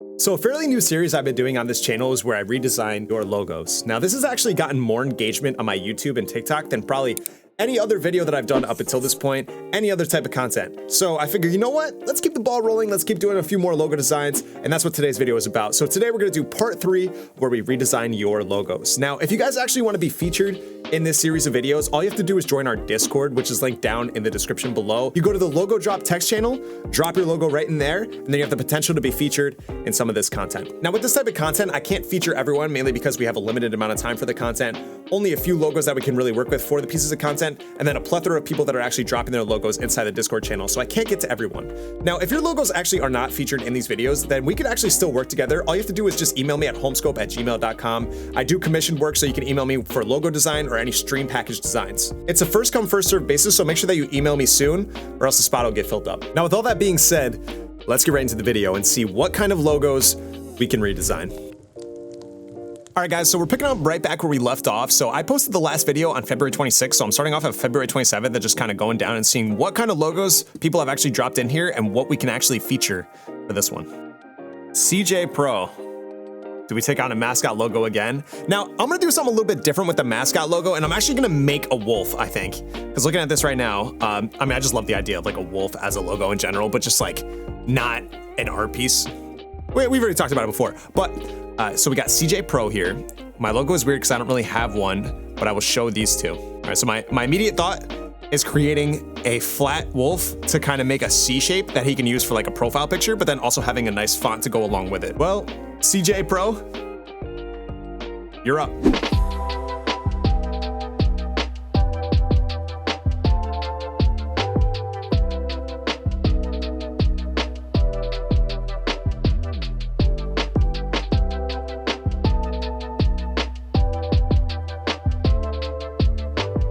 So a fairly new series I've been doing on this channel is where I redesign your logos. Now this has actually gotten more engagement on my YouTube and TikTok than probably any other video that I've done up until this point, any other type of content. So I figured, you know what? Let's keep the ball rolling. Let's keep doing a few more logo designs. And that's what today's video is about. So today we're gonna do part 3 where we redesign your logos. Now, if you guys actually wanna be featured in this series of videos, all you have to do is join our Discord, which is linked down in the description below. You go to the logo drop text channel, drop your logo right in there, and then you have the potential to be featured in some of this content. Now with this type of content, I can't feature everyone, mainly because we have a limited amount of time for the content, only a few logos that we can really work with for the pieces of content, and then a plethora of people that are actually dropping their logos inside the Discord channel, so I can't get to everyone. Now, if your logos actually are not featured in these videos, then we could actually still work together. All you have to do is just email me at homescope@gmail.com. I do commissioned work, so you can email me for logo design or any stream package designs. It's a first come, first served basis, so make sure that you email me soon, or else the spot will get filled up. Now, with all that being said, let's get right into the video and see what kind of logos we can redesign. All right, guys, so we're picking up right back where we left off. So I posted the last video on February 26th, so I'm starting off at February 27th and just kind of going down and seeing what kind of logos people have actually dropped in here and what we can actually feature for this one. CJ Pro. Do we take on a mascot logo again? Now, I'm gonna do something a little bit different with the mascot logo, and I'm actually gonna make a wolf, I think. Because looking at this right now, I mean, I just love the idea of like a wolf as a logo in general, but just like not an art piece. We've already talked about it before, but so we got CJ Pro here. My logo is weird because I don't really have one, but I will show these two. All right, so my immediate thought is creating a flat wolf to kind of make a C shape that he can use for like a profile picture, but then also having a nice font to go along with it. Well, CJ Pro, you're up.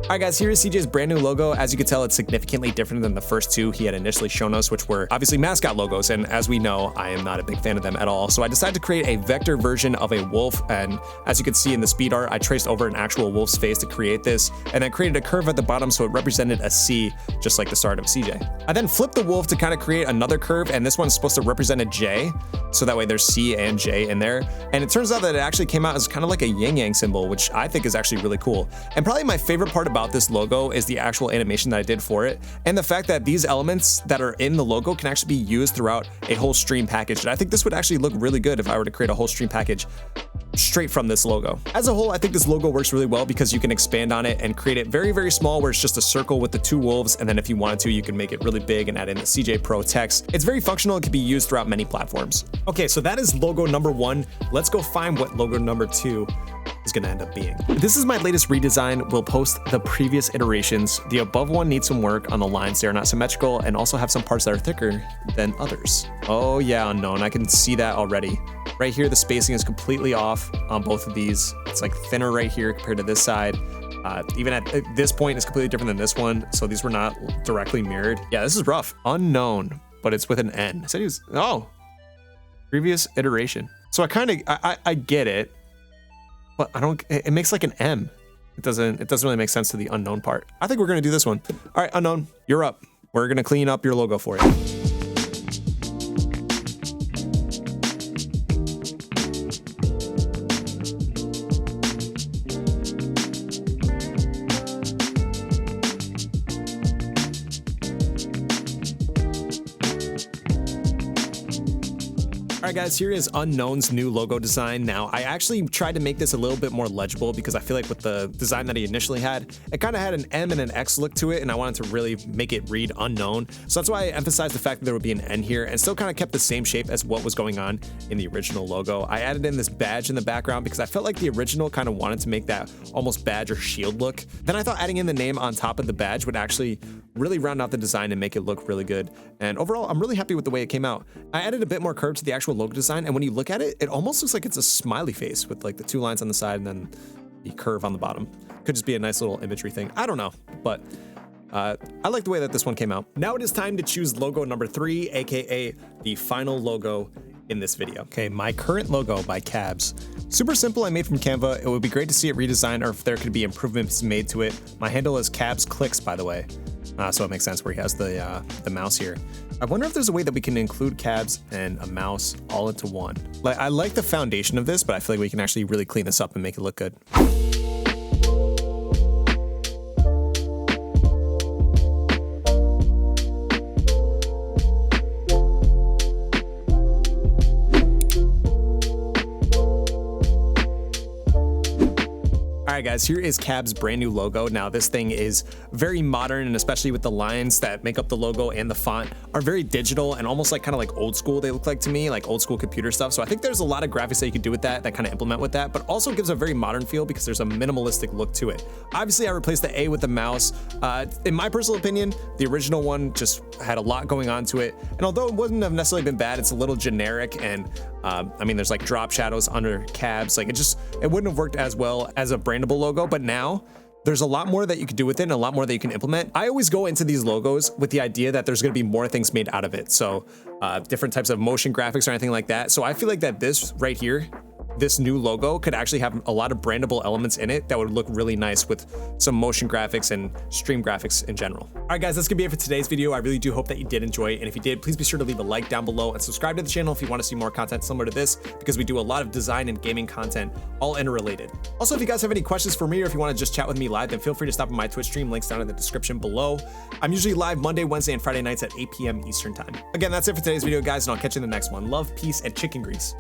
All right, guys, here is CJ's brand new logo. As you can tell, it's significantly different than the first two he had initially shown us, which were obviously mascot logos. And as we know, I am not a big fan of them at all. So I decided to create a vector version of a wolf. And as you can see in the speed art, I traced over an actual wolf's face to create this, and then created a curve at the bottom so it represented a C, just like the start of CJ. I then flipped the wolf to kind of create another curve, and this one's supposed to represent a J. So that way there's C and J in there. And it turns out that it actually came out as kind of like a yin-yang symbol, which I think is actually really cool. And probably my favorite part about this logo is the actual animation that I did for it, and the fact that these elements that are in the logo can actually be used throughout a whole stream package. And I think this would actually look really good if I were to create a whole stream package straight from this logo. As a whole, I think this logo works really well because you can expand on it and create it very, very small, where it's just a circle with the two wolves, and then if you wanted to, you can make it really big and add in the CJ Pro text. It's very functional. It can be used throughout many platforms. Okay, so that is logo number 1. Let's go find what logo number 2 is gonna end up being. This is my latest redesign. We'll post the previous iterations. The above one needs some work on the lines. They are not symmetrical and also have some parts that are thicker than others. Oh yeah, unknown. I can see that already. Right here, the spacing is completely off on both of these. It's like thinner right here compared to this side. Even at this point, it's completely different than this one. So these were not directly mirrored. Yeah, this is rough. Unknown, but it's with an N. I said he was, oh, previous iteration. So I get it. But I don't, it makes like an M. It doesn't really make sense to the unknown part. I think we're gonna do this one. All right, unknown, you're up. We're gonna clean up your logo for you. All right, guys, here is Unknown's new logo design. Now, I actually tried to make this a little bit more legible because I feel like with the design that he initially had, it kind of had an M and an X look to it, and I wanted to really make it read unknown. So that's why I emphasized the fact that there would be an N here, and still kind of kept the same shape as what was going on in the original logo. I added in this badge in the background because I felt like the original kind of wanted to make that almost badge or shield look. Then I thought adding in the name on top of the badge would actually really round out the design and make it look really good. And overall, I'm really happy with the way it came out. I added a bit more curve to the actual logo design, and when you look at it, it almost looks like it's a smiley face with like the 2 lines on the side and then the curve on the bottom. Could just be a nice little imagery thing. I don't know, but I like the way that this one came out. Now it is time to choose logo number 3, aka the final logo in this video. Okay, my current logo by Cabs. Super simple, I made from Canva. It would be great to see it redesigned or if there could be improvements made to it. My handle is Cabs Clicks, by the way. So it makes sense where he has the mouse here. I wonder if there's a way that we can include cabs and a mouse all into one. Like, I like the foundation of this, but I feel like we can actually really clean this up and make it look good. All right, guys, here is Cab's brand new logo. Now, this thing is very modern, and especially with the lines that make up the logo and the font are very digital and almost like kind of like old school. They look like to me, like old school computer stuff. So I think there's a lot of graphics that you can do with that kind of implement with that, but also gives a very modern feel because there's a minimalistic look to it. Obviously, I replaced the A with the mouse. In my personal opinion, the original one just had a lot going on to it. And although it wouldn't have necessarily been bad, it's a little generic. And I mean, there's like drop shadows under cabs. Like it wouldn't have worked as well as a brandable logo, but now there's a lot more that you can do with it and a lot more that you can implement. I always go into these logos with the idea that there's going to be more things made out of it. So different types of motion graphics or anything like that. So I feel like that this right here, this new logo could actually have a lot of brandable elements in it that would look really nice with some motion graphics and stream graphics in general. All right, guys, that's gonna be it for today's video. I really do hope that you did enjoy it. And if you did, please be sure to leave a like down below and subscribe to the channel if you want to see more content similar to this, because we do a lot of design and gaming content, all interrelated. Also, if you guys have any questions for me or if you want to just chat with me live, then feel free to stop on my Twitch stream. Links down in the description below. I'm usually live Monday, Wednesday, and Friday nights at 8 p.m. Eastern time. Again, that's it for today's video, guys, and I'll catch you in the next one. Love, peace, and chicken grease.